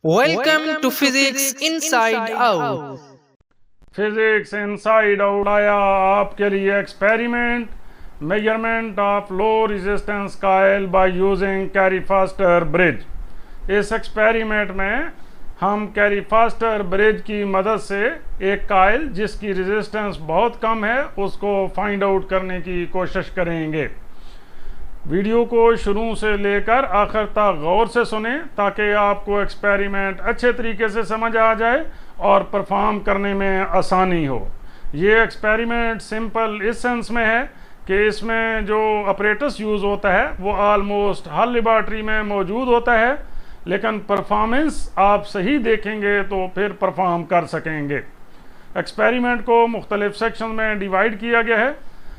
Welcome to Physics Inside Out. Physics inside out आया आपके लिए experiment measurement of low resistance coil by using Carey Foster bridge. इस experiment में हम carry Foster bridge की मदद से एक कायल जिसकी रेजिस्टेंस बहुत कम है उसको फाइंड आउट करने की कोशिश करेंगे। वीडियो को शुरू से लेकर आखिर तक गौर से सुने ताकि आपको एक्सपेरिमेंट अच्छे तरीके से समझ आ जाए और परफॉर्म करने में आसानी हो। ये एक्सपेरिमेंट सिंपल इस सेंस में है कि इसमें जो अपरेटस यूज़ होता है वो ऑलमोस्ट हर लेबॉर्ट्री में मौजूद होता है, लेकिन परफॉर्मेंस आप सही देखेंगे तो फिर परफॉर्म कर सकेंगे। एक्सपेरिमेंट को मुख्तलिफ सेक्शन में डिवाइड किया गया है।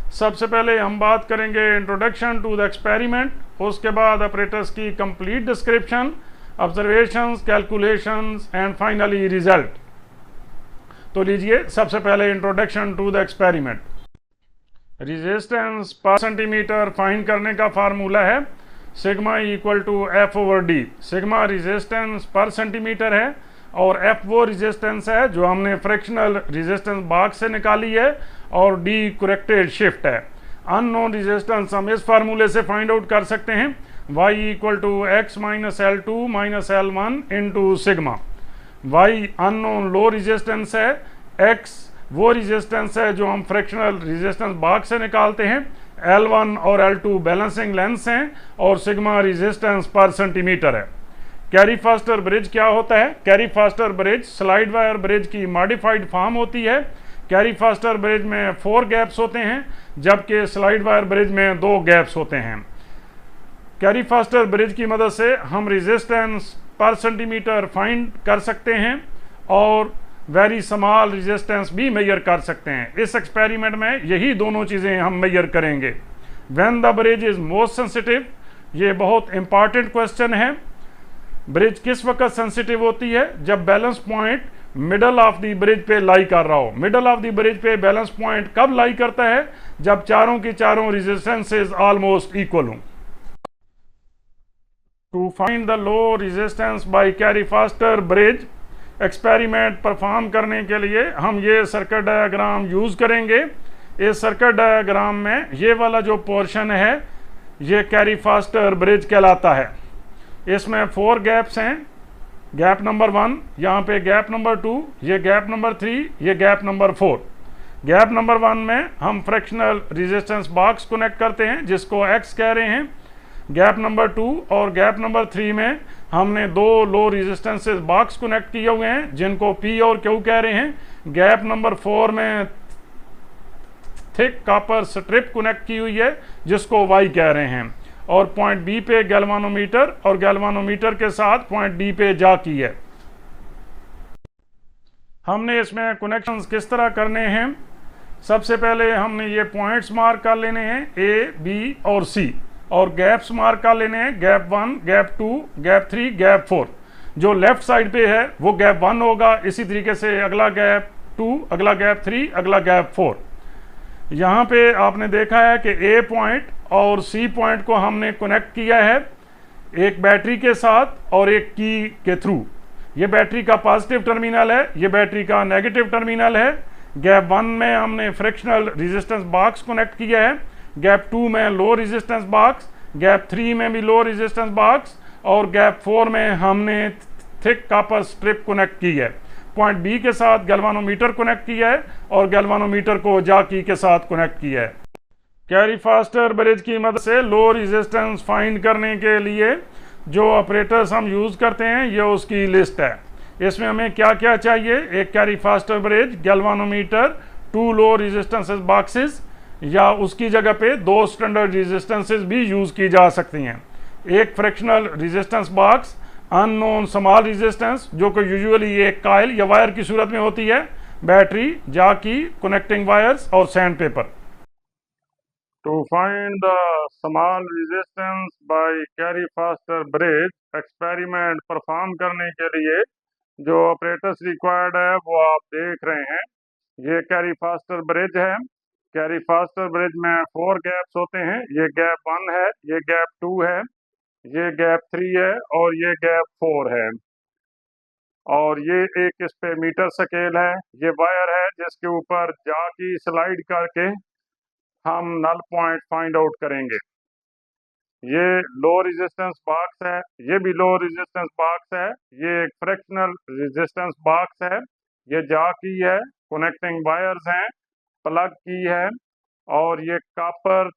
सबसे पहले हम बात करेंगे इंट्रोडक्शन टू द एक्सपेरिमेंट, उसके बाद ऑपरेटर्स की complete description, observations, calculations and finally result. तो लीजिए सबसे पहले introduction to the experiment. Resistance per centimetre find करने का फार्मूला है sigma equal to F over D. Sigma resistance per centimetre है और एफ वो रेजिस्टेंस है जो हमने फ्रैक्शनल रेजिस्टेंस बॉक्स से निकाली है और डी करेक्टेड शिफ्ट है। अननोन रेजिस्टेंस हम इस फार्मूले से फाइंड आउट कर सकते हैं y equal to X minus L two minus L one into sigma. y unknown low resistance है, x वो रेजिस्टेंस है जो हम फ्रैक्शनल रेजिस्टेंस बॉक्स से निकालते हैं, L1 और L2 बैलेंसिंग लेंस हैं और सिग्मा रेजिस्टेंस पर सेंटीमीटर है। कैरी फास्टर ब्रिज क्या होता है? Carry Foster bridge slide wire bridge की मॉडिफाइड फॉर्म होती है। कैरी फास्टर ब्रिज में 4 गैप्स होते हैं जबकि स्लाइड वायर ब्रिज में 2 गैप्स होते हैं। कैरी फास्टर ब्रिज की मदद से हम रेजिस्टेंस पर सेंटीमीटर फाइंड कर सकते हैं और वेरी स्मॉल रेजिस्टेंस भी मेजर कर सकते हैं। इस एक्सपेरिमेंट में यही दोनों चीज़ें हम मेजर करेंगे। When the bridge is most sensitive, ये बहुत इंपॉर्टेंट क्वेश्चन है। ब्रिज किस वक्त सेंसिटिव होती है? जब balance point middle of the bridge पे लाई कर रहा हो। मिडल ऑफ द ब्रिज पे बैलेंस पॉइंट कब लाई करता है? जब चारों की चारों रेजिस्टेंसेस ऑलमोस्ट इक्वल हों। To find the low resistance by Carey Foster bridge, experiment perform करने के लिए हम ये सर्किट डायग्राम यूज़ करेंगे। इस सर्किट डायग्राम में ये वाला जो पोर्शन है ये कैरी फास्टर ब्रिज कहलाता है। इसमें 4 गैप्स हैं, गैप नंबर 1, यहाँ पे गैप नंबर 2, ये गैप नंबर 3, ये गैप नंबर 4। गैप नंबर 1 में हम फ्रैक्शनल रेजिस्टेंस बॉक्स कनेक्ट करते हैं जिसको X कह रहे हैं। गैप नंबर 2 और गैप नंबर 3 में हमने 2 लो रेजिस्टेंसेस बॉक्स कनेक्ट किए हुए हैं जिनको P और Q कह रहे हैं। गैप नंबर 4 में थिक कॉपर स्ट्रिप कनेक्ट की हुई है जिसको Y कह रहे हैं और पॉइंट बी पे गैल्वानोमीटर और गैल्वानोमीटर के साथ पॉइंट डी पे जा की है। हमने इसमें कनेक्शंस किस तरह करने हैं? सबसे पहले हमने ये पॉइंट्स मार्क कर लेने हैं ए, बी और सी, और गैप्स मार्क कर लेने हैं गैप 1, गैप 2, गैप 3, गैप 4। जो लेफ्ट साइड पे है वो गैप 1 होगा, इसी तरीके से अगला गैप 2, अगला गैप 3, अगला गैप 4। यहाँ पे आपने देखा है कि ए पॉइंट और सी पॉइंट को हमने कनेक्ट किया है एक बैटरी के साथ और एक की के थ्रू। ये बैटरी का पॉजिटिव टर्मिनल है, ये बैटरी का नेगेटिव टर्मिनल है। गैप 1 में हमने फ्रैक्शनल रेजिस्टेंस बॉक्स कनेक्ट किया है, गैप 2 में लो रेजिस्टेंस बॉक्स, गैप 3 में भी लो रेजिस्टेंस बॉक्स और गैप 4 में हमने थिक कॉपर स्ट्रिप कनेक्ट की है। पॉइंट बी के साथ गैल्वानोमीटर कनेक्ट किया है और गैल्वानोमीटर को जाकी के साथ कनेक्ट किया है। कैरी फास्टर ब्रिज की मदद से लो रेजिस्टेंस फाइंड करने के लिए जो ऑपरेटर्स हम यूज़ करते हैं ये उसकी लिस्ट है। इसमें हमें क्या क्या चाहिए? एक कैरी फास्टर ब्रिज, गैल्वानोमीटर, 2 लो रेजिस्टेंसेस बॉक्सेस या उसकी जगह पे 2 स्टैंडर्ड रेजिस्टेंसेस भी यूज़ की जा सकती हैं। एक fractional resistance box, unknown small resistance जो कि यूजुअली एक कायल या वायर की सूरत में होती है, बैटरी, जाकी, कनेक्टिंग वायर्स और sand paper. To find the small resistance by Carey Foster bridge, experiment perform करने के लिए जो ऑपरेटर्स रिक्वायर्ड है वो आप देख रहे हैं। ये कैरी फास्टर ब्रिज है। कैरी फास्टर ब्रिज में 4 गैप्स होते हैं। ये गैप 1 है, ये गैप 2 है, ये गैप 3 है और ये गैप 4 है। और ये एक इस पे मीटर स्केल है, ये वायर है जिसके ऊपर जाकी स्लाइड करके हम नल पॉइंट फाइंड आउट करेंगे। ये लो रेजिस्टेंस बॉक्स है, ये भी लो रेजिस्टेंस बॉक्स है, ये एक फ्रैक्शनल रेजिस्टेंस बॉक्स है, ये जाकी है, कनेक्टिंग वायर्स हैं, प्लग की है, और ये कॉपर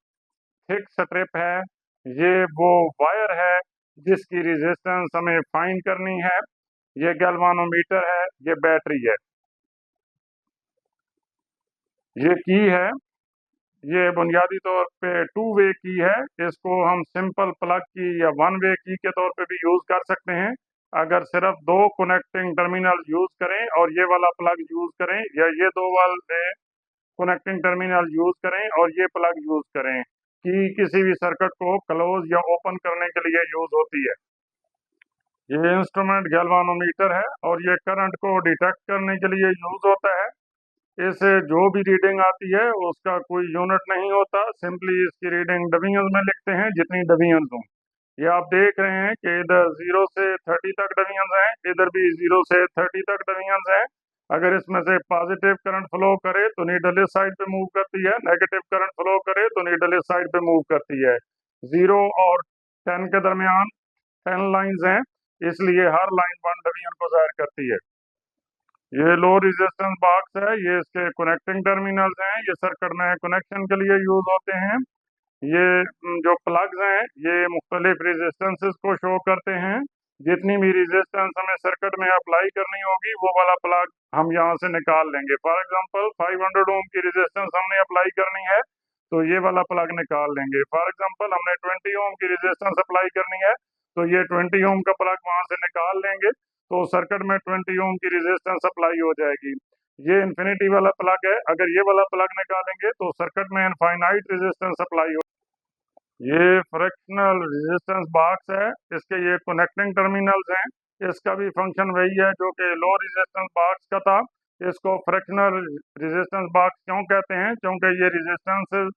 थिक स्ट्रिप है, ये वो वायर है जिसकी रेजिस्टेंस हमें फाइंड करनी है, ये गैल्वानोमीटर है, ये बैटरी है, ये की है, ये बुनियादी तौर पे 2 वे की है, इसको हम सिंपल प्लग की या 1 वे की के तौर पे भी यूज कर सकते हैं। अगर सिर्फ 2 कनेक्टिंग टर्मिनल यूज करें और ये वाला प्लग यूज करें, या ये 2 वाले कनेक्टिंग टर्मिनल यूज करें और ये प्लग यूज करें, कि किसी भी सर्किट को क्लोज या ओपन करने के लिए यूज होती है। ये इंस्ट्रूमेंट गैल्वानोमीटर है और ये करंट को डिटेक्ट करने के लिए यूज होता है। इससे जो भी रीडिंग आती है उसका कोई यूनिट नहीं होता, सिंपली इसकी रीडिंग डिवीजन में लिखते हैं जितनी डिवीजन हों। ये आप देख रहे हैं कि इधर 0 से 30 तक डिवीजन हैं, इधर भी 0 से 30 तक डिवीजन हैं। अगर इसमें से पॉजिटिव करंट फ्लो करे तो नीडल इस साइड पे मूव करती है, नेगेटिव करंट फ्लो करे तो नीडल इस साइड पे मूव करती है। 0 और 10 के दरमियान 10 लाइंस हैं, इसलिए हर लाइन 1 डिवीजन को जाहिर करती है। ये लो रेजिस्टेंस बॉक्स है, ये इसके कनेक्टिंग टर्मिनल्स हैं, ये सर्किट में कनेक्शन के लिए यूज होते हैं। ये जो प्लग्स हैं ये मुख्तलिफ रेजिस्टेंसेस को शो करते हैं। जितनी भी रेजिस्टेंस हमें सर्किट में अप्लाई करनी होगी वो वाला प्लग हम यहाँ से निकाल लेंगे। फॉर एग्जांपल 500 ओम की रेजिस्टेंस हमने अप्लाई करनी है तो ये वाला प्लग निकाल लेंगे। फॉर एग्जांपल हमने 20 ओम की रेजिस्टेंस अप्लाई करनी है तो ये 20 ओम का प्लग वहां से निकाल लेंगे, तो सर्किट में 20 ओम की रेजिस्टेंस अप्लाई हो जाएगी। ये इन्फिनिटी वाला प्लग है, अगर ये वाला प्लग निकालेंगे तो सर्किट में इनफाइनाइट रेजिस्टेंस अप्लाई हो। ये फ्रैक्शनल रेजिस्टेंस बॉक्स है, इसके ये कनेक्टिंग टर्मिनल्स हैं, इसका भी फंक्शन वही है जो कि लो रेजिस्टेंस बॉक्स का था। इसको फ्रैक्शनल रेजिस्टेंस बॉक्स क्यों कहते हैं, क्योंकि ये रेजिस्टेंस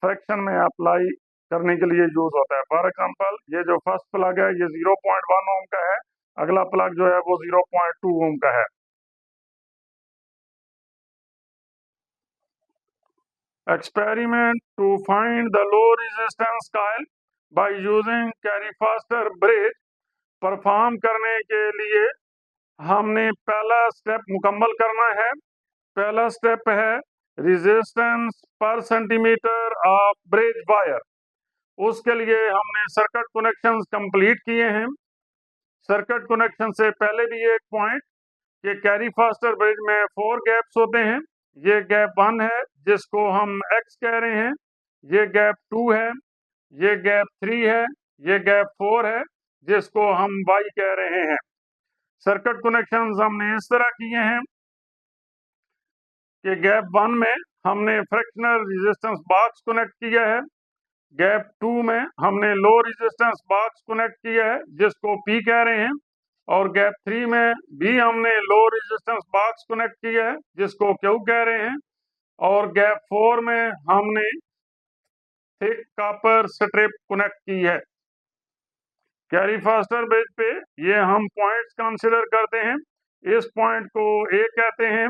फ्रैक्शन में अप्लाई करने के लिए यूज होता है। फॉर एग्जांपल ये जो फर्स्ट प्लग है ये 0.1 ओम का है, अगला प्लग जो है वो 0.2 ओम का है। Experiment to find the low resistance coil by using Carey Foster bridge perform करने के लिए हमने पहला स्टेप मुकम्मल करना है। पहला स्टेप है resistance per centimetre of bridge wire. उसके लिए हमने सर्किट कनेक्शंस कंप्लीट किए हैं। सर्किट कनेक्शन से पहले भी एक पॉइंट कि कैरी फास्टर ब्रिज में 4 गैप्स होते हैं। ये गैप 1 है जिसको हम x कह रहे हैं, ये गैप 2 है, ये गैप 3 है, ये गैप 4 है जिसको हम y कह रहे हैं। सर्किट कनेक्शंस हमने इस तरह किए हैं कि गैप 1 में हमने फ्रैक्शनल रेजिस्टेंस बॉक्स कनेक्ट किया है, गैप 2 में हमने लो रेजिस्टेंस बॉक्स कनेक्ट किया है जिसको P कह रहे हैं, और गैप 3 में भी हमने लो रेजिस्टेंस बॉक्स कनेक्ट किया है जिसको Q कह रहे हैं, और गैप 4 में हमने थिक कॉपर स्ट्रिप कनेक्ट की है। कैरी फास्टर ब्रिज पे ये हम पॉइंट्स कंसीडर करते हैं। इस पॉइंट को A कहते हैं,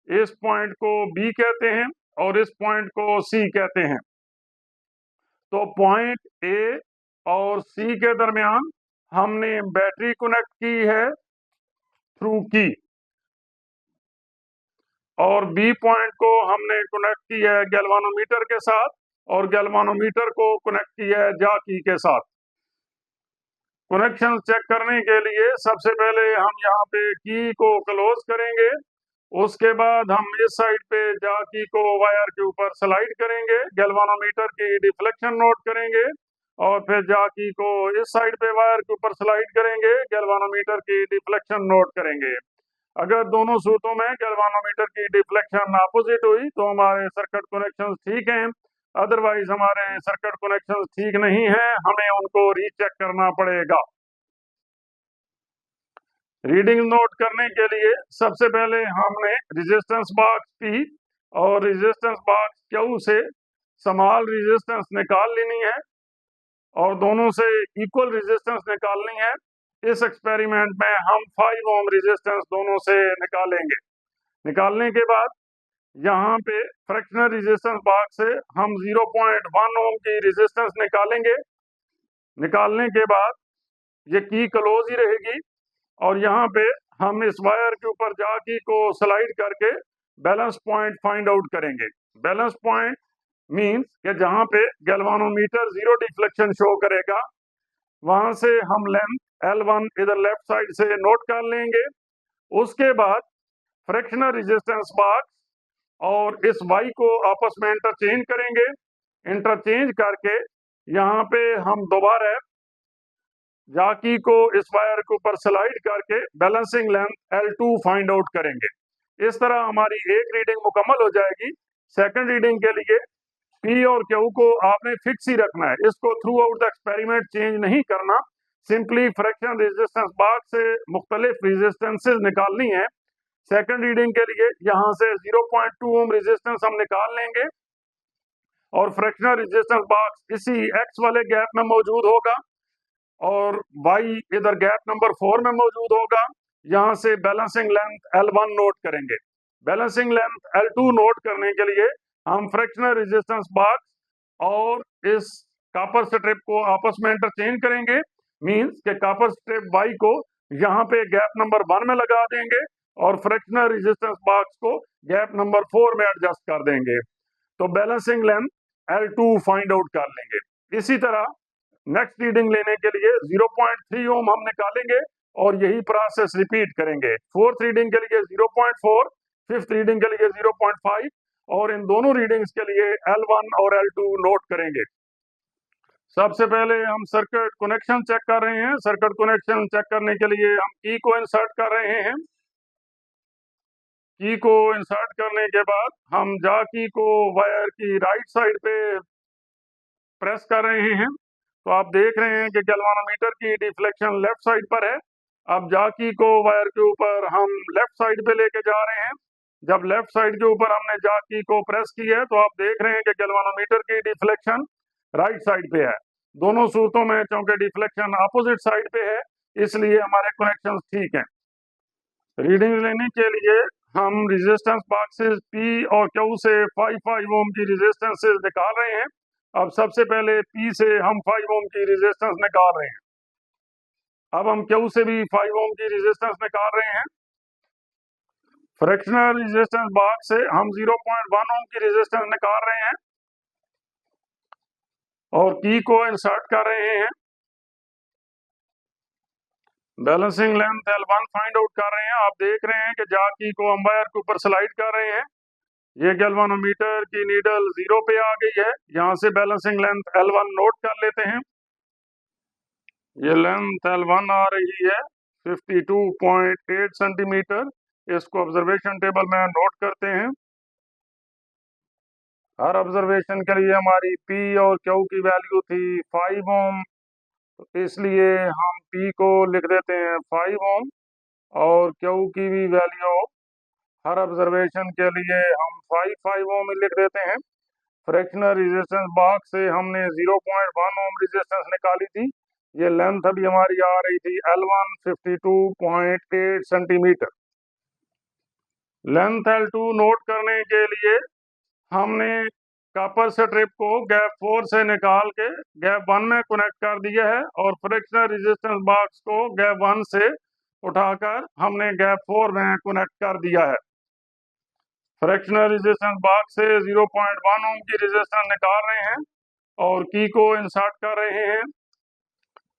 इस पॉइंट को B कहते हैं और इस पॉइंट को C कहते हैं। तो पॉइंट A और C के दरमियान हमने बैटरी कनेक्ट की है थ्रू की, और B पॉइंट को हमने कनेक्ट किया है गैल्वानोमीटर के साथ, और गैल्वानोमीटर को कनेक्ट किया है जाकी के साथ। कनेक्शन चेक करने के लिए सबसे पहले हम यहाँ पे की को क्लोज करेंगे, उसके बाद हम इस साइड पे जाकी को वायर के ऊपर स्लाइड करेंगे, गैल्वानोमीटर की डिफ्लेक्शन नोट करेंगे, और फिर जाकी को इस साइड पे वायर के ऊपर स्लाइड करेंगे, गैल्वानोमीटर की डिफ्लेक्शन नोट करेंगे। अगर दोनों सूत्रों में गैल्वानोमीटर की डिफ्लेक्शन अपोजिट हुई तो हमारे सर्किट कनेक्शन ठीक हैं, अदरवाइज हमारे सर्किट कनेक्शन ठीक नहीं है, हमें उनको रीचेक करना पड़ेगा। रीडिंग नोट करने के लिए सबसे पहले हमने रेजिस्टेंस बॉक्स P और रेजिस्टेंस बॉक्स Q से स्मॉल रेजिस्टेंस निकाल लेनी है और दोनों से इक्वल रेजिस्टेंस निकालनी है। इस एक्सपेरिमेंट में हम 5 ओम रेजिस्टेंस दोनों से निकालेंगे। निकालने के बाद यहाँ पे फ्रैक्शनल रेजिस्टेंस बॉक्स से हम 0.1 ओम की रेजिस्टेंस निकालेंगे। निकालने के बाद ये की क्लोज ही रहेगी और यहाँ पे हम इस वायर के ऊपर जा की को स्लाइड करके बैलेंस पॉइंट फाइंड आउट करेंगे। बैलेंस पॉइंट मींस कि जहाँ पे गैल्वानोमीटर जीरो डिफ्लेक्शन शो करेगा वहां से हम लेंथ L1 इधर लेफ्ट साइड से नोट कर लेंगे। उसके बाद फ्रैक्शनल रेजिस्टेंस बॉक्स और इस Y को आपस में इंटरचेंज करेंगे। इंटरचेंज करके यहाँ पे हम दोबारा जाकी को इस वायर के ऊपर स्लाइड करके balancing length L2 find out करेंगे। इस तरह हमारी एक रीडिंग मुकम्मल हो जाएगी। सेकंड रीडिंग के लिए P और Q को आपने फिक्स ही रखना है, इसको through out the experiment change नहीं करना। सिंपली फ्रैक्शन रेजिस्टेंस बॉक्स से मुख्तलिफ रेजिस्टेंसेस निकालनी है। सेकंड रीडिंग के लिए यहाँ से 0.2 ओम रेजिस्टेंस हम निकाल लेंगे और फ्रैक्शनल रेजिस्टेंस बॉक्स इसी X वाले गैप में मौजूद होगा और Y इधर गैप नंबर 4 में मौजूद होगा। यहाँ से बैलेंसिंग लेंथ L1 नोट करेंगे। बैलेंसिंग लेंथ L2 नोट करने के लिए हम फ्रैक्शनल रेजिस्टेंस बॉक्स और इस कॉपर स्ट्रिप को आपस में इंटरचेंज करेंगे। मींस के कॉपर स्ट्रिप Y को यहाँ पे गैप नंबर 1 में लगा देंगे और फ्रैक्शनल रेजिस्टेंस बॉक्स को गैप नंबर 4 में एडजस्ट कर देंगे। तो balancing length L2 find out कर लेंगे। इसी तरह नेक्स्ट रीडिंग लेने के लिए 0.3 ओम हम निकालेंगे और यही प्रोसेस रिपीट करेंगे। फोर्थ रीडिंग के लिए 0.4, फिफ्थ रीडिंग के लिए 0.5 और इन दोनों रीडिंग्स के लिए L1 और L2 नोट करेंगे। सबसे पहले हम सर्किट कनेक्शन चेक कर रहे हैं। सर्किट कनेक्शन चेक करने के लिए हम की को इंसर्ट कर रहे हैं। की को इंसर्ट करने के बाद हम जाकी को वायर की राइट साइड पे प्रेस कर रहे हैं। तो आप देख रहे हैं कि गैल्वानोमीटर की डिफ्लेक्शन लेफ्ट साइड पर है। अब जाकी को वायर के ऊपर हम लेफ्ट साइड पे लेके जा रहे हैं। जब लेफ्ट साइड के ऊपर हमने जाकी को प्रेस किया है तो आप देख रहे हैं कि गैल्वानोमीटर की डिफ्लेक्शन राइट साइड पे है। दोनों सूरतों में चूंकि डिफ्लेक्शन अपोजिट साइड पे है इसलिए हमारे कनेक्शन ठीक हैं। रीडिंग लेने के लिए हम रेजिस्टेंस बॉक्सेस P और Q से 5 ओम की रेजिस्टेंसेस निकाल रहे हैं। अब सबसे पहले P से हम 5 ओम की रेजिस्टेंस निकाल रहे हैं। अब हम Q से भी 5 ओम की रेजिस्टेंस निकाल रहे हैं। फ्रैक्शनल रेजिस्टेंस बॉक्स से हम 0.1 ओम की रेजिस्टेंस निकाल रहे हैं और की को इंसर्ट कर रहे हैं। Balancing length L1 find out कर रहे हैं। आप देख रहे हैं कि जाकी को हम वायर के ऊपर स्लाइड कर रहे हैं। ये गैल्वानोमीटर की नीडल 0 पे आ गई है। यहाँ से बैलेंसिंग लेंथ L1 नोट कर लेते हैं। ये लेंथ L1 आ रही है 52.8 सेंटीमीटर। इसको ऑब्जर्वेशन टेबल में नोट करते हैं। हर ऑब्जर्वेशन के लिए हमारी P और Q की वैल्यू थी 5 ओम, तो इसलिए हम P को लिख देते हैं 5 ओम और Q की भी वैल्यू हर ऑब्जर्वेशन के लिए हम 5 ओम लिख देते हैं। फ्रैक्शनल रेजिस्टेंस बॉक्स से हमने 0.1 ओम रेजिस्टेंस निकाली थी। ये लेंथ अभी हमारी आ रही थी L1 52.8 centimetre. Length L2 note करने के लिए हमने कॉपर स्ट्रिप को गैप 4 से निकाल के गैप 1 में कनेक्ट कर दिया है और फ्रैक्शनल रेजिस्टेंस बॉक्स को गैप 1 से उठाकर हमने गैप 4 में कनेक्ट कर दिया है। फ्रैक्शनल रेजिस्टेंस बॉक्स से 0.1 ओम की रेजिस्टेंस निकाल रहे हैं और की को इंसर्ट कर रहे हैं।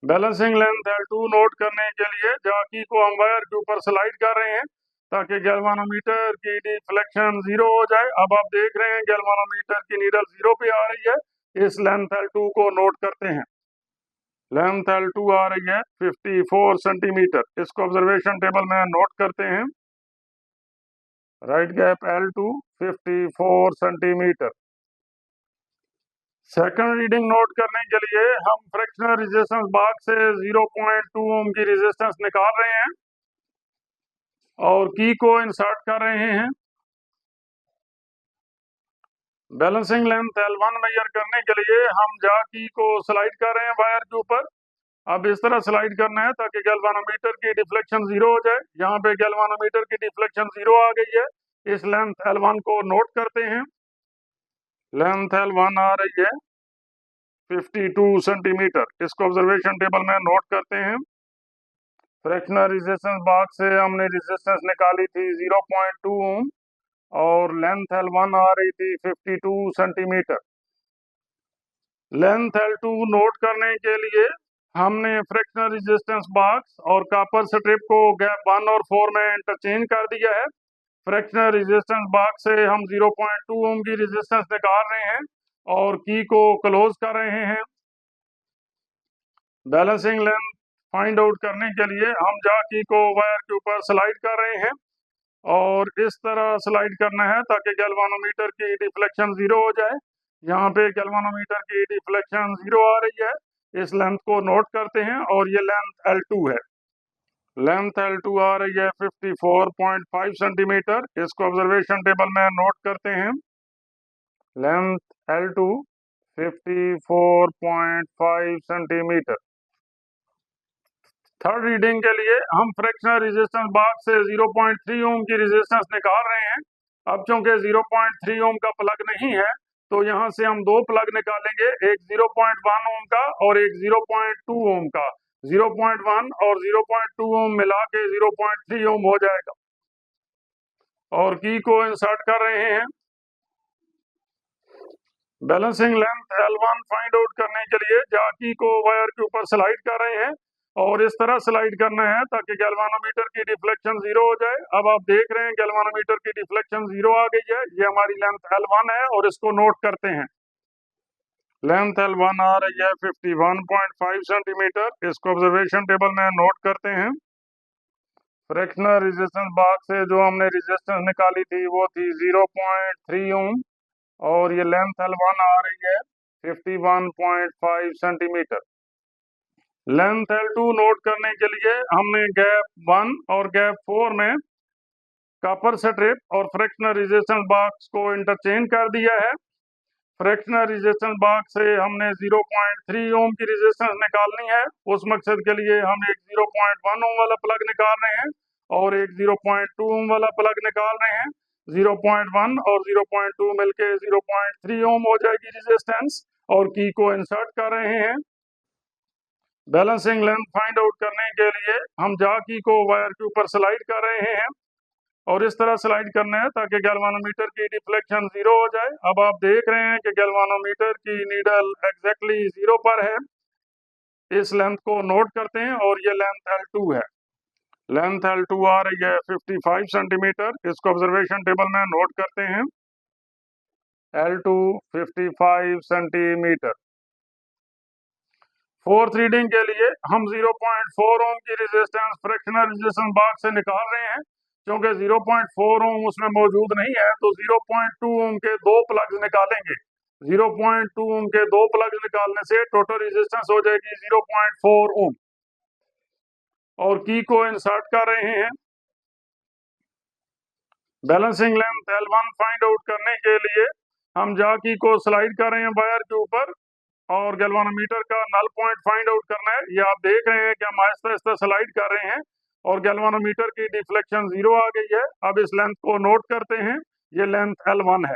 बैलेंसिंग लेंथ L2 नोट करने के लिए जाकी को हम वायर के ऊपर स्लाइड कर रहे हैं ताकि गैल्वानोमीटर की डिफ्लेक्शन 0 हो जाए। अब आप देख रहे हैं गैल्वानोमीटर की नीडल 0 पे आ रही है। इस लेंथ L2 को नोट करते हैं। लेंथ L2 आ रही है 54 सेंटीमीटर। इसको ऑब्जर्वेशन टेबल में नोट करते हैं। Right gap L2 54 centimetre. Second reading note करने के लिए हम फ्रैक्शनल रेजिस्टेंस बॉक्स से 0.2 ओम की रेजिस्टेंस निकाल रहे हैं और की को इंसर्ट कर रहे हैं। बैलेंसिंग लेंथ L1 मेजर करने के लिए हम जाकी को स्लाइड कर रहे हैं वायर के ऊपर अब इस तरह स्लाइड करना है ताकि गैल्वानोमीटर की डिफ्लेक्शन 0 हो जाए। यहाँ पे गैल्वानोमीटर की डिफ्लेक्शन 0 आ गई है। इस लेंथ L1 को नोट करते हैं। लेंथ L1 आ रही है 52 सेंटीमीटर। इसको ऑब्जर्वेशन टेबल में नोट करते हैं। फ्रैक्शनल रेजिस्टेंस बॉक्स से हमने रेजिस्टेंस निकाली थी 0.2 ओम और लेंथ L1 आ रही थी 52 सेंटीमीटर। लेंथ L2 नोट करने के लिए हमने फ्रैक्शनल रेजिस्टेंस बॉक्स और कॉपर स्ट्रिप को गैप 1 और 4 में इंटरचेंज कर दिया है। फ्रैक्शनल रेजिस्टेंस बॉक्स से हम 0.2 ओम की रेजिस्टेंस निकाल रहे हैं और की को क्लोज कर रहे हैं। बैलेंसिंग लेंथ फाइंड आउट करने के लिए हम जा की को वायर के ऊपर स्लाइड कर रहे हैं और इस तरह स्लाइड करना है ताकि गैल्वानोमीटर की डिफ्लेक्शन 0 हो जाए। यहाँ पे गैल्वानोमीटर की डिफ्लेक्शन 0 आ रही है। इस लेंथ को नोट करते हैं और ये लेंथ L2 है। लेंथ L2 आ रही है 54.5 सेंटीमीटर। इसको ऑब्जर्वेशन टेबल में नोट करते हैं। Length L2 54.5 centimetre. Third reading के लिए हम फ्रैक्शनल रेजिस्टेंस बॉक्स से 0.3 ओम की रेजिस्टेंस निकाल रहे हैं। अब चूंकि 0.3 ओम का प्लग नहीं है तो यहाँ से हम दो प्लग निकालेंगे, एक 0.1 ओम का और एक 0.2 ओम का। 0.1 और 0.2 ओम मिला के 0.3 ओम हो जाएगा और की को इंसर्ट कर रहे हैं। Balancing length L1 find out करने के लिए जाकी को वायर के ऊपर स्लाइड कर रहे हैं और इस तरह स्लाइड करना है ताकि गैल्वानोमीटर की डिफ्लेक्शन 0 हो जाए। अब आप देख रहे हैं गैल्वानोमीटर की डिफ्लेक्शन 0 आ गई है। ये हमारी लेंथ L1 है और इसको नोट करते हैं। लेंथ L1 आ रही है 51.5 सेंटीमीटर। इसको ऑब्जर्वेशन टेबल में नोट करते हैं। फ्रैक्शनल रेजिस्टेंस बॉक्स से जो हमने रेजिस्टेंस निकाली थी वो थी 0.3 ओम और ये लेंथ L1 आ रही है 51.5 सेंटीमीटर। लेंथ L2 नोट करने के लिए हमने गैप 1 और गैप 4 में कॉपर स्ट्रिप और फ्रैक्शनल रेजिस्टेंस बॉक्स को इंटरचेंज कर दिया है। फ्रैक्शनल रेजिस्टेंस बॉक्स से हमने 0.3 ओम की रेजिस्टेंस निकालनी है। उस मकसद के लिए हम एक 0.1 ओम वाला प्लग निकाल रहे हैं और एक 0.2 ओम वाला प्लग निकाल रहे हैं। 0.1 और 0.2 मिलके 0.3 ओम हो जाएगी रेजिस्टेंस और की को इंसर्ट कर रहे हैं। बैलेंसिंग लेंथ फाइंड आउट करने के लिए हम जा की को वायर के ऊपर स्लाइड कर रहे हैं और इस तरह स्लाइड करना है ताकि गैल्वानोमीटर की डिफ्लेक्शन 0 हो जाए। अब आप देख रहे हैं कि गैल्वानोमीटर की नीडल एग्जैक्टली 0 पर है। इस लेंथ को नोट करते हैं और ये लेंथ L2 है। लेंथ L2 आ रही है 55 सेंटीमीटर। इसको ऑब्जर्वेशन टेबल में नोट करते हैं। L2 55 centimetre. फोर्थ रीडिंग के लिए हम 0.4 ओम की रेजिस्टेंस फ्रैक्शनल रेजिस्टेंस बॉक्स से निकाल रहे हैं। क्योंकि 0.4 ओम उसमें मौजूद नहीं है तो 0.2 ओम के दो प्लग्स निकालेंगे। 0.2 ओम के दो प्लग्स निकालने से टोटल रेजिस्टेंस हो जाएगी 0.4 ओम और की को इंसर्ट कर रहे हैं। Balancing length L1 find out करने के लिए हम जा की को स्लाइड कर रहे हैं वायर के ऊपर और गैल्वानोमीटर का नल पॉइंट फाइंड आउट करना है। ये आप देख रहे हैं कि हम आहिस्ता आहिस्ता स्लाइड कर रहे हैं और गैल्वानोमीटर की डिफ्लेक्शन 0 आ गई है। अब इस लेंथ को नोट करते हैं। ये लेंथ L1 है।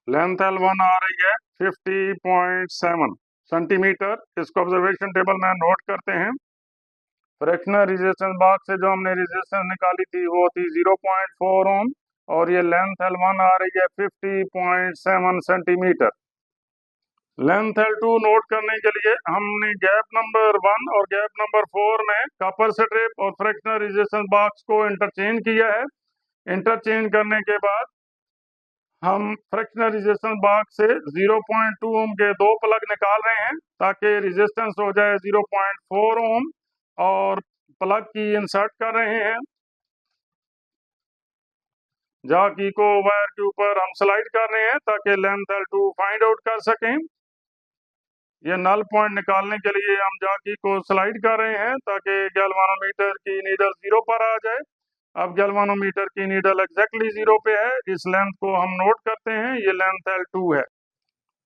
लेंथ L1 आ रही है 50.7 सेंटीमीटर। इसको ऑब्जर्वेशन टेबल में नोट करते हैं। फ्रैक्शनल रेजिस्टेंस बॉक्स से जो हमने रेजिस्टेंस निकाली थी वो थी 0.4 ओम और ये लेंथ L1 आ रही है 50.7 सेंटीमीटर। लेंथ L2 नोट करने के लिए हमने गैप नंबर 1 और गैप नंबर 4 में कॉपर स्ट्रिप और फ्रैक्शनल रेजिस्टेंस बॉक्स को इंटरचेंज किया है। इंटरचेंज करने के बाद हम फ्रैक्शनल रेजिस्टेंस बॉक्स से 0.2 ओम के दो प्लग निकाल रहे हैं ताकि रेजिस्टेंस हो जाए 0.4 ओम और प्लग की इंसर्ट कर रहे हैं। जा की को वायर के ऊपर हम स्लाइड कर रहे हैं ताकि लेंथ L2 फाइंड आउट कर सकें। ये नल पॉइंट निकालने के लिए हम जाकी को स्लाइड कर रहे हैं ताकि गैल्वानोमीटर की नीडल 0 पर आ जाए। अब गैल्वानोमीटर की नीडल एग्जैक्टली 0 पे है। इस लेंथ को हम नोट करते हैं। ये लेंथ L2 है।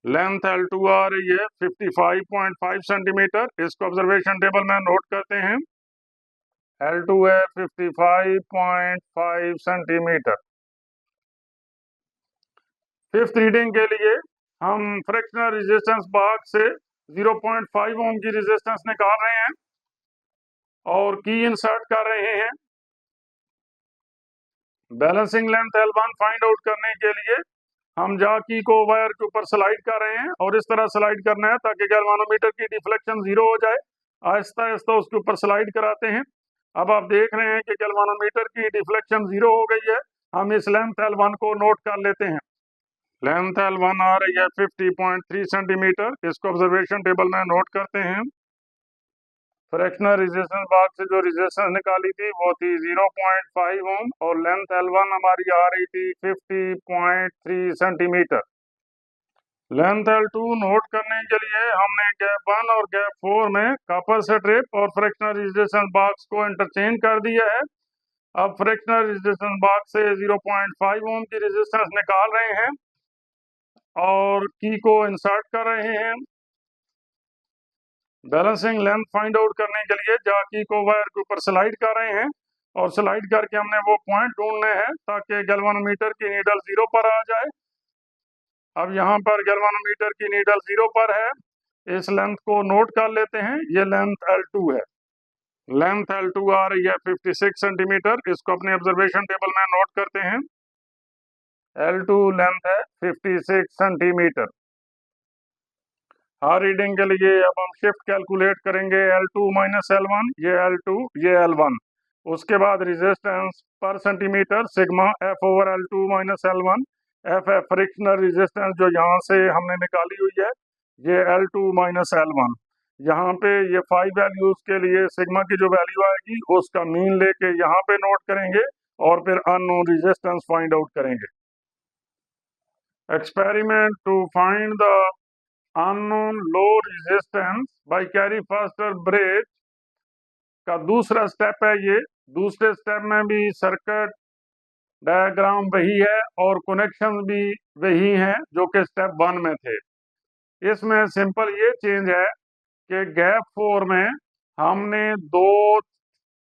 लेंथ L2 आ रही है 55.5 सेंटीमीटर। इसको ऑब्जर्वेशन टेबल में नोट करते हैं। L2 है 55.5 सेंटीमीटर। फिफ्थ रीडिंग के लिए हम फ्रैक्शनल रेजिस्टेंस बॉक्स से 0.5 ओम की रेजिस्टेंस निकाल रहे हैं और की इंसर्ट कर रहे हैं। Balancing length L1 find out करने के लिए हम जा की को वायर के ऊपर स्लाइड कर रहे हैं और इस तरह स्लाइड करना है ताकि गैल्वानोमीटर की डिफ्लेक्शन 0 हो जाए। आहिस्ता आहिस्ता उसके ऊपर स्लाइड कराते हैं। अब आप देख रहे हैं कि गैल्वानोमीटर की डिफ्लेक्शन 0 हो गई है। हम इस लेंथ L1 को नोट कर लेते हैं। लेंथ L1 आ रही है 50.3 सेंटीमीटर। इसको ऑब्जर्वेशन टेबल में नोट करते हैं। फ्रैक्शनल रेजिस्टेंस बॉक्स से जो रेजिस्टेंस निकाली थी वो थी 0.5 ओम और लेंथ L1 हमारी आ रही थी 50.3 सेंटीमीटर। लेंथ L2 नोट करने के लिए हमने गैप 1 और गैप 4 में कॉपर स्ट्रिप और फ्रैक्शनल रेजिस्टेंस बॉक्स को इंटरचेंज कर दिया है। अब फ्रैक्शनल रेजिस्टेंस बॉक्स से 0.5 ओम की रेजिस्टेंस निकाल रहे हैं और की को इंसर्ट कर रहे हैं। बैलेंसिंग लेंथ फाइंड आउट करने के लिए जा की को वायर के ऊपर स्लाइड कर रहे हैं और स्लाइड करके हमने वो पॉइंट ढूंढने हैं ताकि गैल्वानोमीटर की नीडल 0 पर आ जाए। अब यहाँ पर गैल्वानोमीटर की नीडल 0 पर है। इस लेंथ को नोट कर लेते हैं। ये लेंथ L2 है। लेंथ L2 आ रही है 56 सेंटीमीटर। इसको अपने ऑब्जर्वेशन टेबल में नोट करते हैं। L2 लेंथ है 56 सेंटीमीटर। हर रीडिंग के लिए अब हम शिफ्ट कैलकुलेट करेंगे। L2 माइनस L1, ये L2 ये L1। उसके बाद resistance per centimetre sigma F over L2 minus L1। F है फ्रिक्शनल रेजिस्टेंस जो यहाँ से हमने निकाली हुई है। ये L2 माइनस L1। यहाँ पे ये 5 वैल्यूज के लिए सिग्मा की जो वैल्यू आएगी उसका मीन लेके यहाँ पे नोट करेंगे और फिर अननोन रेजिस्टेंस फाइंड आउट करेंगे। Experiment to find the unknown low resistance by Carey Foster bridge का दूसरा स्टेप है। ये दूसरे स्टेप में भी सर्किट डायग्राम वही है और कनेक्शन भी वही हैं जो कि स्टेप 1 में थे। इसमें सिंपल ये चेंज है कि गैप 4 में हमने 2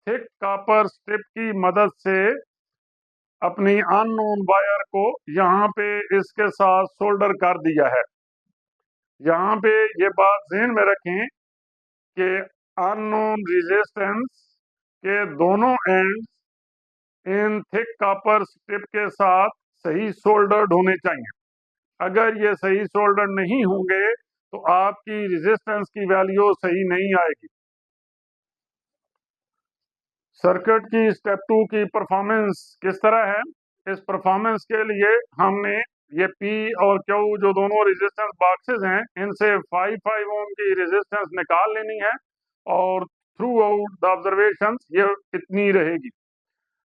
थिक कॉपर स्ट्रिप की मदद से अपनी अननोन वायर को यहाँ पे इसके साथ सोल्डर कर दिया है। यहाँ पे ये बात ध्यान में रखें कि अननोन रेजिस्टेंस के दोनों and in thick copper strip के साथ सही सोल्डर्ड होने चाहिए। अगर ये सही सोल्डर नहीं होंगे तो आपकी रेजिस्टेंस की वैल्यू सही नहीं आएगी। सर्किट की स्टेप 2 की परफॉर्मेंस किस तरह है? इस परफॉर्मेंस के लिए हमने ये P और Q जो दोनों रेजिस्टेंस बॉक्सेस हैं इनसे 5 ओम की रेजिस्टेंस निकाल लेनी है और थ्रू आउट द ऑब्जर्वेशन ये इतनी रहेगी।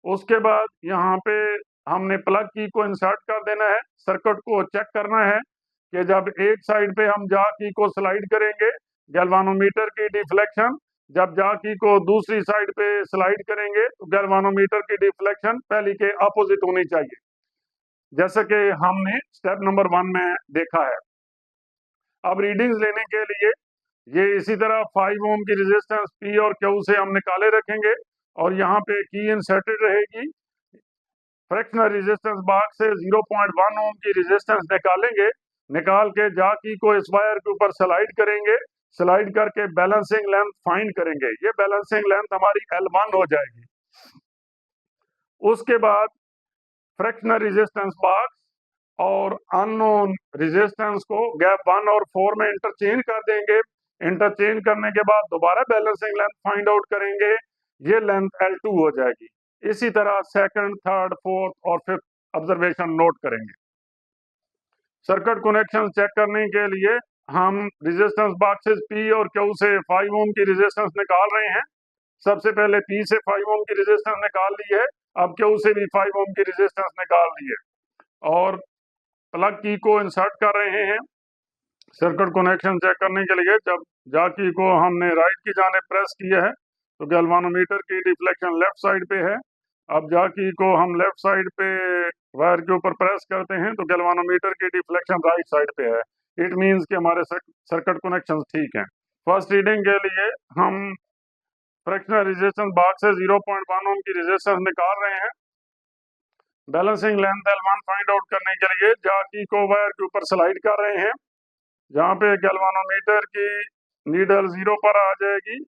उसके बाद यहाँ पे हमने प्लग की को इंसर्ट कर देना है। सर्किट को चेक करना है कि जब एक साइड पे हम जा की को स्लाइड करेंगे गैल्वानोमीटर की डिफ्लेक्शन, जब जा की को दूसरी साइड पे स्लाइड करेंगे तो गैल्वानोमीटर की डिफ्लेक्शन पहली के अपोजिट होनी चाहिए, जैसे कि हमने स्टेप नंबर 1 में देखा है। अब रीडिंग्स लेने के लिए ये इसी तरह 5 ओम की रेजिस्टेंस P और Q से हम निकाले रखेंगे और यहाँ पे की इंसर्टेड रहेगी। फ्रैक्शनल रेजिस्टेंस बॉक्स से 0.1 ओम की रेजिस्टेंस निकालेंगे। निकाल के जा की को इस वायर के ऊपर स्लाइड करेंगे। स्लाइड करके बैलेंसिंग लेंथ फाइंड करेंगे। ये बैलेंसिंग लेंथ हमारी L1 हो जाएगी। उसके बाद फ्रैक्शनल रेजिस्टेंस बॉक्स और अननोन रेजिस्टेंस को गैप 1 और 4 में इंटरचेंज कर देंगे। इंटरचेंज करने के बाद दोबारा बैलेंसिंग लेंथ फाइंड आउट करेंगे। ये लेंथ L2 हो जाएगी। इसी तरह सेकंड, थर्ड, फोर्थ और फिफ्थ ऑब्जर्वेशन नोट करेंगे। सर्किट कनेक्शन चेक करने के लिए हम रेजिस्टेंस बॉक्सेस P और Q से 5 ओम की रेजिस्टेंस निकाल रहे हैं। सबसे पहले P से 5 ओम की रेजिस्टेंस निकाल ली है। अब Q से भी 5 ओम की रेजिस्टेंस निकाल ली है और प्लग की को इंसर्ट कर रहे हैं। सर्किट कनेक्शन चेक करने के लिए जब जा की को हमने राइट की जाने प्रेस किया है तो गैल्वानोमीटर की डिफ्लेक्शन लेफ्ट साइड पे है। अब जा की को हम लेफ्ट साइड पे वायर के ऊपर प्रेस करते हैं तो गैल्वानोमीटर की डिफ्लेक्शन राइट साइड पे है। इट मीन्स कि हमारे सर्किट कनेक्शन ठीक हैं। फर्स्ट रीडिंग के लिए हम फ्रैक्शनल रेजिस्टेंस बॉक्स से 0.1 ओम की रेजिस्टेंस निकाल रहे हैं। Balancing length L1 find out करने के लिए जाकी को वायर के ऊपर स्लाइड कर रहे हैं। जहाँ पे गैल्वानोमीटर की नीडल 0 पर आ जाएगी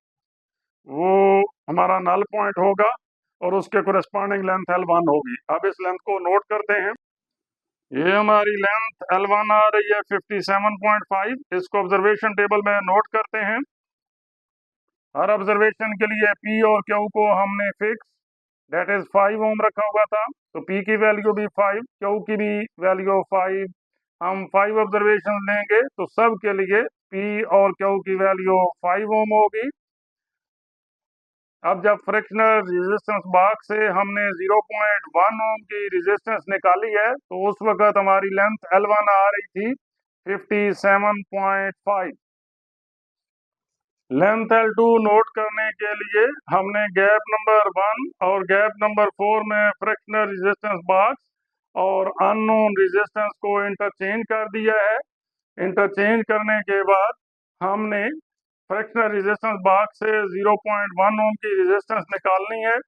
वो हमारा नल पॉइंट होगा और उसके कोरेस्पॉन्डिंग लेंथ L1 होगी। अब इस लेंथ को नोट करते हैं। ये हमारी लेंथ L1 आ रही है 57.5। इसको ऑब्जर्वेशन टेबल में नोट करते हैं। हर ऑब्जर्वेशन के लिए P और Q को हमने फिक्स डेट इज 5 ओम रखा हुआ था, तो P की वैल्यू भी 5, Q की भी वैल्यू 5। हम 5 ऑब्जर्वेशन लेंगे तो सब के लिए P और Q की वैल्यू 5 ओम होगी। अब जब फ्रैक्शनल रेजिस्टेंस बॉक्स से हमने 0.1 ओम की रेजिस्टेंस निकाली है तो उस वक्त हमारी लेंथ L1 आ रही थी 57.5। लेंथ L2 नोट करने के लिए हमने गैप नंबर 1 और गैप नंबर 4 में फ्रैक्शनल रेजिस्टेंस बॉक्स और अननोन रेजिस्टेंस को इंटरचेंज कर दिया है। इंटरचेंज करने के बाद हमने फ्रैक्शनल रेजिस्टेंस बॉक्स से 0.1 ओम की रेजिस्टेंस निकालनी है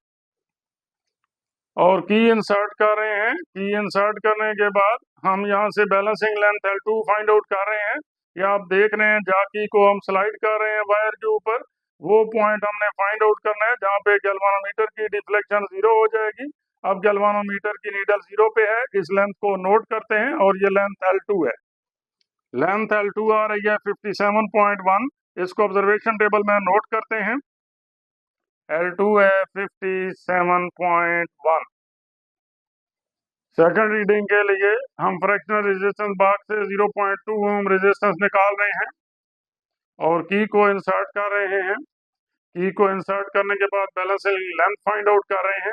और की इंसर्ट कर रहे हैं। की इंसर्ट करने के बाद हम यहां से balancing length L2 find out कर रहे हैं। ये आप देख रहे हैं जाकी को हम स्लाइड कर रहे हैं वायर के ऊपर। वो पॉइंट हमने फाइंड आउट करना है जहां पे गैल्वानोमीटर की डिफ्लेक्शन 0 हो जाएगी। अब गैल्वानोमीटर की नीडल 0 पे है। इस लेंथ को नोट करते हैं और ये लेंथ L2 है। लेंथ L2 आ रही है 57.1। इसको ऑब्जर्वेशन टेबल में नोट करते हैं। L2 है 57.1। सेकंड रीडिंग के लिए हम फ्रैक्शनल रेजिस्टेंस बॉक्स से 0.2 ओम रेजिस्टेंस निकाल रहे हैं और की को इंसर्ट कर रहे हैं। की को इंसर्ट करने के बाद बैलेंसिंग लेंथ फाइंड आउट कर रहे हैं।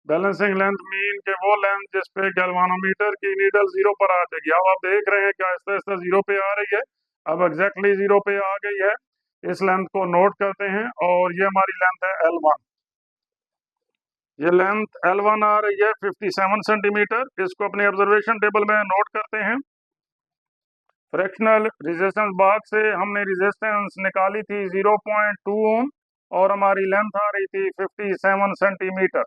बैलेंसिंग लेंथ मीन के वो लेंथ जिस पे गैल्वानोमीटर की नीडल 0 पर आ जाएगी। अब आप देख रहे हैं कि आहिस्ता आहिस्ता 0 पे आ रही है। अब एग्जैक्टली 0 पे आ गई है। इस लेंथ को नोट करते हैं और ये हमारी लेंथ है L1। ये लेंथ L1 आ रही है 57 सेंटीमीटर। इसको अपने ऑब्जर्वेशन टेबल में नोट करते हैं। फ्रैक्शनल रेजिस्टेंस बॉक्स से हमने रेजिस्टेंस निकाली थी 0.2 ओम और हमारी लेंथ आ रही थी 57 सेंटीमीटर।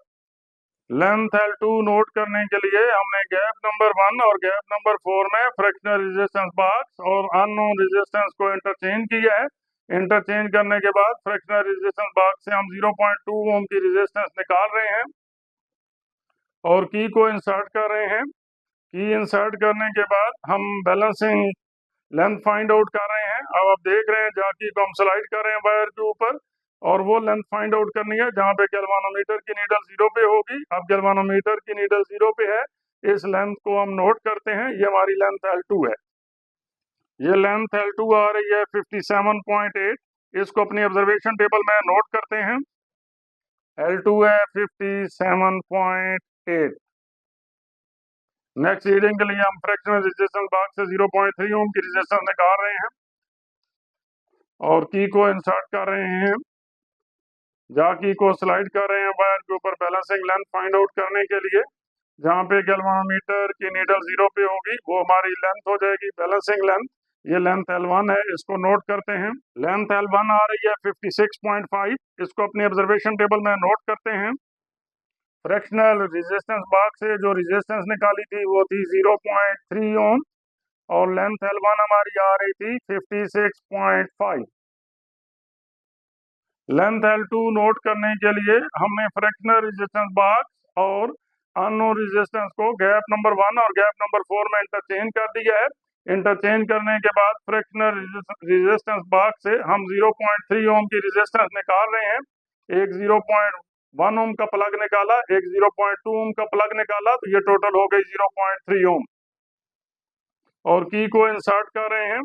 लेंथ L2 नोट करने के लिए हमने गैप नंबर 1 और गैप नंबर 4 में फ्रैक्शनल रेजिस्टेंस बॉक्स और अननोन रेजिस्टेंस को इंटरचेंज किया है। इंटरचेंज करने के बाद फ्रैक्शनल रेजिस्टेंस बॉक्स से हम 0.2 ओम की रेजिस्टेंस निकाल रहे हैं और की को इंसर्ट कर रहे हैं। की इंसर्ट करने के बाद हम बैलेंसिंग लेंथ फाइंड आउट कर रहे हैं। अब आप देख रहे हैं जाकी को हम स्लाइड कर रहे हैं वायर के ऊपर और वो लेंथ फाइंड आउट करनी है जहाँ पे गैल्वानोमीटर की नीडल 0 पे होगी। अब गैल्वानोमीटर की नीडल 0 पे है। इस लेंथ को हम नोट करते हैं। ये हमारी लेंथ L2 है। ये लेंथ L2 आ रही है 57.8। इसको अपनी ऑब्जर्वेशन टेबल में नोट करते हैं। L2 है 57.8। नेक्स्ट रीडिंग के लिए हम फ्रैक्शनल रेजिस्टेंस बॉक्स से 0.3 ओम की रेजिस्टेंस निकाल रहे हैं और की को इंसर्ट कर रहे हैं। जाकी को स्लाइड कर रहे हैं वायर के ऊपर बैलेंसिंग लेंथ फाइंड आउट करने के लिए। जहाँ पे गैल्वानोमीटर की नीडल 0 पे होगी वो हमारी लेंथ हो जाएगी बैलेंसिंग लेंथ। ये लेंथ L1 है। इसको नोट करते हैं। लेंथ L1 आ रही है 56.5। इसको अपनी ऑब्जर्वेशन टेबल में नोट करते हैं। फ्रैक्शनल रेजिस्टेंस बॉक्स से जो रेजिस्टेंस निकाली थी वो थी 0.3 ओम और लेंथ L1 हमारी आ रही थी 56.5। लेंथ L2 नोट करने के लिए हमने फ्रैक्शनल रेजिस्टेंस बॉक्स और अननोन रेजिस्टेंस को गैप नंबर 1 और गैप नंबर 4 में इंटरचेंज कर दिया है। इंटरचेंज करने के बाद फ्रैक्शनल रेजिस्टेंस बॉक्स से हम 0.3 ओम की रेजिस्टेंस निकाल रहे हैं। एक 0.1 ओम का प्लग निकाला, एक 0.2 ओम का प्लग निकाला, तो ये टोटल हो गई 0.3 ओम और की को इंसर्ट कर रहे हैं।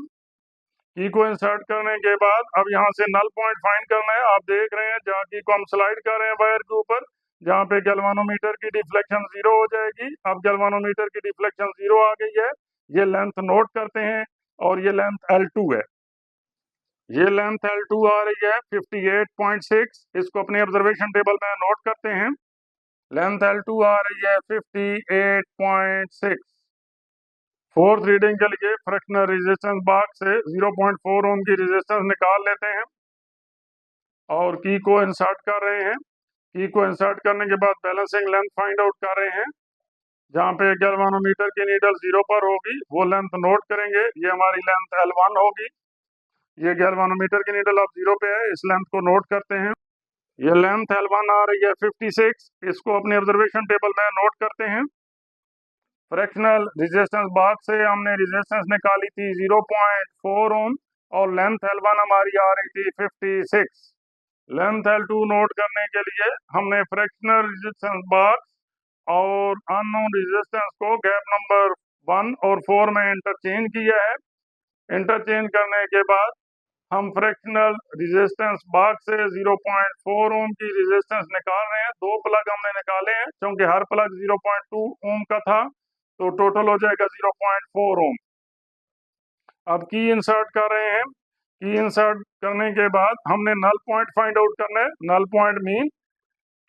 की को इंसर्ट करने के बाद अब यहाँ से नल पॉइंट फाइंड करना है। आप देख रहे हैं जहाँ की को हम स्लाइड कर रहे हैं वायर के ऊपर जहाँ पे गैल्वानोमीटर की डिफ्लेक्शन 0 हो जाएगी। अब गैल्वानोमीटर की डिफ्लेक्शन 0 आ गई है। ये लेंथ नोट करते हैं और ये लेंथ L2 है। ये लेंथ L2 आ रही है 58.6। इसको अपने ऑब्जर्वेशन टेबल में नोट करते हैं। लेंथ L2 आ रही है 58.6। फोर्थ रीडिंग के लिए फ्रैक्शनल रेजिस्टेंस बॉक्स से 0.4 ओम की रेजिस्टेंस निकाल लेते हैं और की को इंसर्ट कर रहे हैं। की को इंसर्ट करने के बाद बैलेंसिंग लेंथ फाइंड आउट कर रहे हैं। जहाँ पे गैल्वानोमीटर की नीडल 0 पर होगी वो लेंथ नोट करेंगे। ये हमारी लेंथ L1 होगी। ये गैल्वानोमीटर की नीडल अब 0 पे है, इस लेंथ को नोट करते हैं। ये लेंथ L1 आ रही है 56। इसको अपने ऑब्जर्वेशन टेबल में नोट करते हैं। फ्रैक्शनल रेजिस्टेंस बॉक्स से हमने रेजिस्टेंस निकाली थी 0.4 ओम और लेंथ L1 हमारी आ रही थी 56। लेंथ L2 नोट करने के लिए हमने फ्रैक्शनल रेजिस्टेंस बॉक्स और अननोन रेजिस्टेंस को गैप नंबर 1 और 4 में इंटरचेंज किया है। इंटरचेंज करने के बाद हम फ्रैक्शनल रेजिस्टेंस बॉक्स से 0.4 ओम की रेजिस्टेंस निकाल रहे हैं। 2 प्लग हमने निकाले हैं क्योंकि हर प्लग 0.2 ओम का था, तो टोटल हो जाएगा 0.4 ओम। अब की इंसर्ट कर रहे हैं। की इंसर्ट करने के बाद हमने नल पॉइंट फाइंड आउट करना है। नल पॉइंट मीन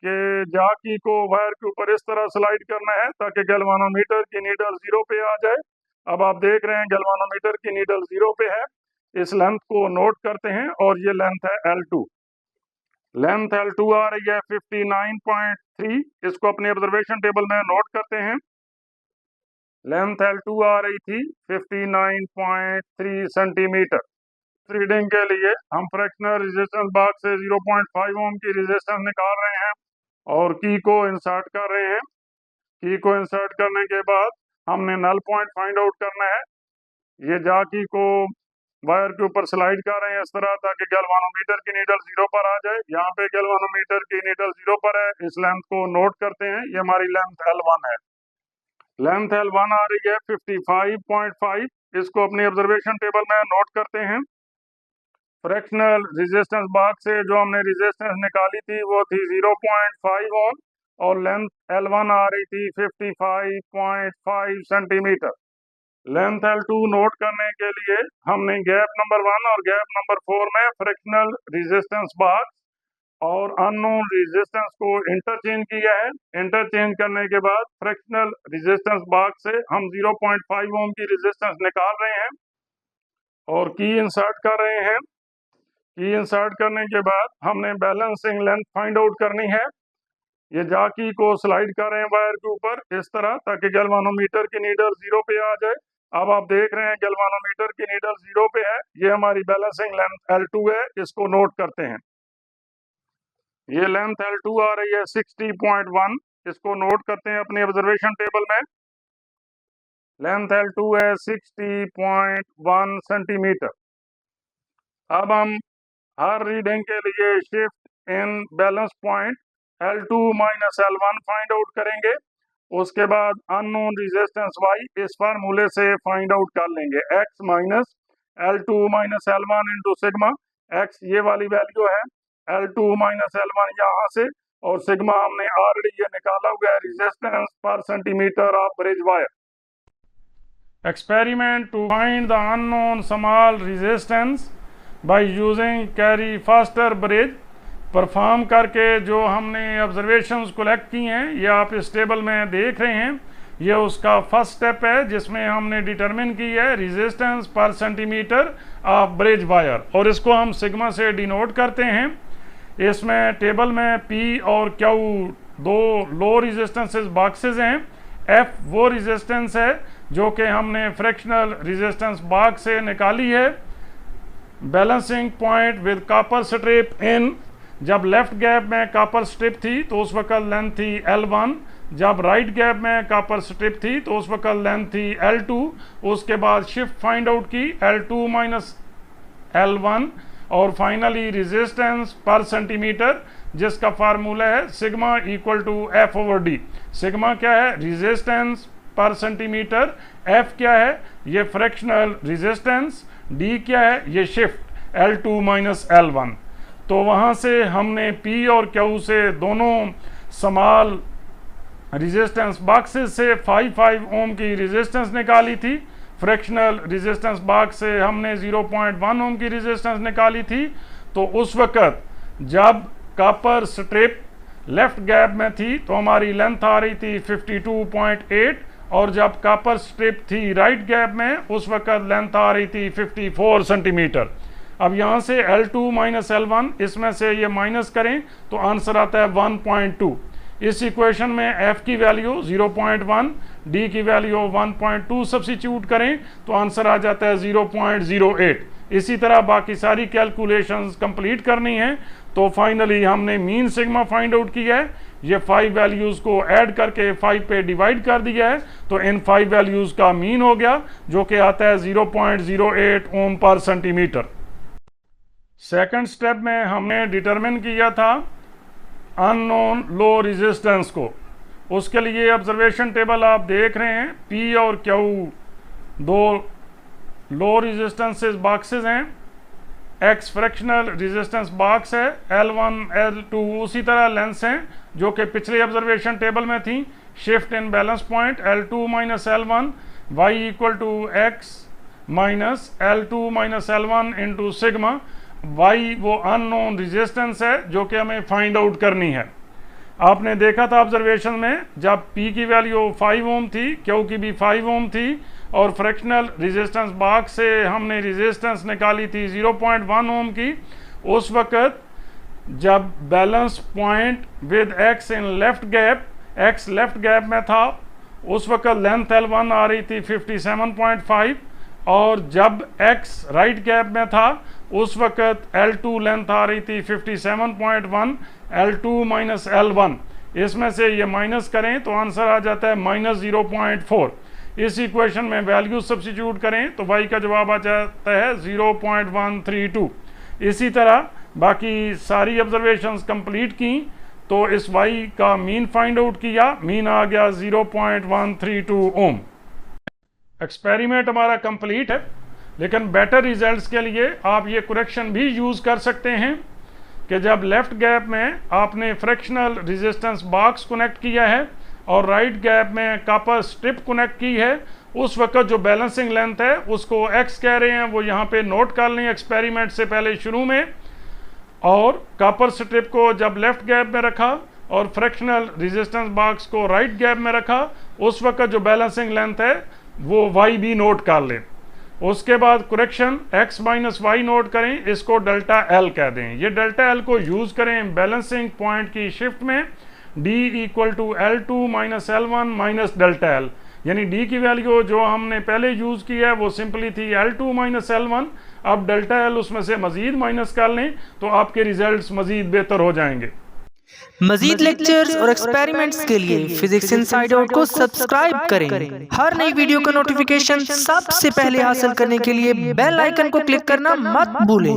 कि जा की को वायर के ऊपर इस तरह स्लाइड करना है ताकि गैल्वानोमीटर की नीडल 0 पे आ जाए। अब आप देख रहे हैं गैल्वानोमीटर की नीडल 0 पे है। इस लेंथ को नोट करते हैं और ये लेंथ है L2। लेंथ L2 आ रही है 59.3। इसको अपने ऑब्जर्वेशन टेबल में नोट करते हैं। लेंथ L2 आ रही थी 59.3 सेंटीमीटर। रीडिंग के लिए हम फ्रैक्शनल रेजिस्टेंस बॉक्स से 0.5 ओम की रेजिस्टेंस निकाल रहे हैं और की को इंसर्ट कर रहे हैं। की को इंसर्ट करने के बाद हमने नल पॉइंट फाइंड आउट करना है। ये जा की को वायर के ऊपर स्लाइड कर रहे हैं इस तरह ताकि गैल्वानोमीटर की नीडल 0 पर आ जाए। यहाँ पे गैल्वानोमीटर की नीडल 0 पर है, इस लेंथ को नोट करते हैं। ये हमारी लेंथ L1 है। लेंथ L1 आ रही है 55.5। इसको अपनी ऑब्जर्वेशन टेबल में नोट करते हैं। फ्रैक्शनल रेजिस्टेंस बॉक्स से जो हमने रेजिस्टेंस निकाली थी वो थी 0.5 ओम और लेंथ L1 आ रही थी 55.5 सेंटीमीटर। लेंथ L2 नोट करने के लिए हमने गैप नंबर 1 और गैप नंबर 4 में फ्रैक्शनल रेजिस्टेंस बॉक्स और अननोन रेजिस्टेंस को इंटरचेंज किया है। इंटरचेंज करने के बाद फ्रैक्शनल रेजिस्टेंस बॉक्स से हम 0.5 ओम की रेजिस्टेंस निकाल रहे हैं और की इंसर्ट कर रहे हैं। की इंसर्ट करने के बाद हमने बैलेंसिंग लेंथ फाइंड आउट करनी है। ये जाकी को स्लाइड कर रहे हैं वायर के ऊपर इस तरह ताकि गैल्वानोमीटर की नीडल 0 पे आ जाए। अब आप देख रहे हैं गैल्वानोमीटर की नीडल 0 पे है। ये हमारी बैलेंसिंग लेंथ L2 है, इसको नोट करते हैं। ये लेंथ L2 आ रही है 60.1। इसको नोट करते हैं अपने ऑब्जर्वेशन टेबल में। लेंथ L2 है 60.1 सेंटीमीटर। अब हम हर रीडिंग के लिए shift in balance point L2 minus L1 find out करेंगे। उसके बाद अननोन रेजिस्टेंस Y इस फार्मूले से फाइंड आउट कर लेंगे। X minus L2 minus L1 into sigma. X ये वाली वैल्यू है, L2 माइनस L1 यहाँ से, और सिग्मा हमने ऑलरेडी ये निकाला हुआ है resistance per centimetre of bridge wire. Experiment to find the unknown small resistance by using Carey Foster bridge. Perform करके जो हमने ऑब्जर्वेशंस कलेक्ट की हैं ये आप इस टेबल में देख रहे हैं। ये उसका फर्स्ट स्टेप है जिसमें हमने डिटरमिन की है resistance per centimetre of bridge wire और इसको हम सिग्मा से डिनोट करते हैं। इसमें टेबल में P और Q दो लो रेजिस्टेंसेस बॉक्सेस हैं। F वो रेजिस्टेंस है जो कि हमने फ्रैक्शनल रेजिस्टेंस बॉक्स से निकाली है। Balancing point with copper strip इन। जब लेफ्ट गैप में कॉपर स्ट्रिप थी तो उस वक्त लेंथ थी L1। जब राइट गैप में कॉपर स्ट्रिप थी तो उस वक्त लेंथ थी L2। उसके बाद शिफ्ट फाइंड आउट की L2 माइनस L1 और फाइनली रेजिस्टेंस पर सेंटीमीटर जिसका फार्मूला है sigma equal to F over D। Sigma क्या है? Resistance per centimetre. F क्या है? ये फ्रैक्शनल रेजिस्टेंस। D क्या है? ये शिफ्ट L2 माइनस L1। तो वहाँ से हमने P और Q से दोनों स्मॉल रेजिस्टेंस बॉक्सेस से 5 ओम की रेजिस्टेंस निकाली थी। फ्रैक्शनल रेजिस्टेंस बॉक्स से हमने 0.1 ओम की रेजिस्टेंस निकाली थी। तो उस वक़्त जब कॉपर स्ट्रिप लेफ्ट गैप में थी तो हमारी लेंथ आ रही थी 52.8 और जब कॉपर स्ट्रिप थी राइट गैप में उस वक्त लेंथ आ रही थी 54 सेंटीमीटर। अब यहाँ से L2 माइनस L1 इसमें से ये माइनस करें तो आंसर आता है 1.2। इस इक्वेशन में f की वैल्यू 0.1, d की वैल्यू 1.2 सब्स्टिट्यूट करें तो आंसर आ जाता है 0.08। इसी तरह बाकी सारी कैलकुलेशंस कंप्लीट करनी है। तो फाइनली हमने मीन सिग्मा फाइंड आउट किया है, ये 5 वैल्यूज़ को ऐड करके 5 पे डिवाइड कर दिया है, तो इन 5 वैल्यूज़ का मीन हो गया जो कि आता है 0.08 ओम पर सेंटीमीटर। सेकंड स्टेप में हमने डिटरमिन किया था अननोन लो रेजिस्टेंस को। उसके लिए ऑब्जर्वेशन टेबल आप देख रहे हैं, P और Q दो लो रेजिस्टेंसेस बॉक्सेस हैं, X फ्रैक्शनल रेजिस्टेंस बॉक्स है, L1 L2 उसी तरह लेंस हैं जो कि पिछले ऑब्जर्वेशन टेबल में थी। Shift in balance point L2 minus L1 y equal to x minus L2 minus L1 into sigma. y वो अननोन रेजिस्टेंस है जो कि हमें फाइंड आउट करनी है। आपने देखा था ऑब्जर्वेशन में जब P की वैल्यू 5 ओम थी, Q की भी 5 ओम थी और फ्रैक्शनल रेजिस्टेंस बॉक्स से हमने रेजिस्टेंस निकाली थी 0.1 ओम की। उस वक्त जब balance point with x in left gap, x left gap में था, उस वक्त लेंथ L1 आ रही थी 57.5 और जब x राइट गैप में था उस वक्त L2 लेंथ आ रही थी 57.1। L2 माइनस L1 इसमें से ये माइनस करें तो आंसर आ जाता है -0.4। इस इक्वेशन में वैल्यू सब्स्टिट्यूट करें तो y का जवाब आ जाता है 0.132। इसी तरह बाकी सारी ऑब्जर्वेशंस कंप्लीट की तो इस y का मीन फाइंड आउट किया, मीन आ गया 0.132 ओम। एक्सपेरिमेंट हमारा कंप्लीट है, लेकिन बेटर रिजल्ट्स के लिए आप ये करेक्शन भी यूज़ कर सकते हैं कि जब लेफ्ट गैप में आपने फ्रैक्शनल रेजिस्टेंस बॉक्स कनेक्ट किया है और राइट गैप में कॉपर स्ट्रिप कनेक्ट की है, उस वक्त जो बैलेंसिंग लेंथ है उसको x कह रहे हैं, वो यहाँ पे नोट कर लें एक्सपेरिमेंट से पहले शुरू में। और कॉपर स्ट्रिप को जब लेफ्ट गैप में रखा और फ्रैक्शनल रेजिस्टेंस बॉक्स को राइट गैप में रखा, उस वक्त जो बैलेंसिंग लेंथ है वो y भी नोट कर लें। उसके बाद correction x minus Y note करें, इसको डेल्टा L कह दें। ये डेल्टा L को यूज़ करें बैलेंसिंग पॉइंट की शिफ्ट में, d equal to L2 minus L1 minus delta L, यानी d की वैल्यू जो हमने पहले यूज़ की है वो सिंपली थी L2 माइनस L1। अब डेल्टा L उसमें से मज़ीद माइनस कर लें तो आपके रिजल्ट्स मज़ीद बेहतर हो जाएंगे। मजीद लेक्चर्स और एक्सपेरिमेंट्स के लिए फिजिक्स इनसाइड आउट को सब्सक्राइब करें। हर नई वीडियो का नोटिफिकेशन सबसे पहले हासिल करने के लिए बेल आइकन को क्लिक करना मत भूलें।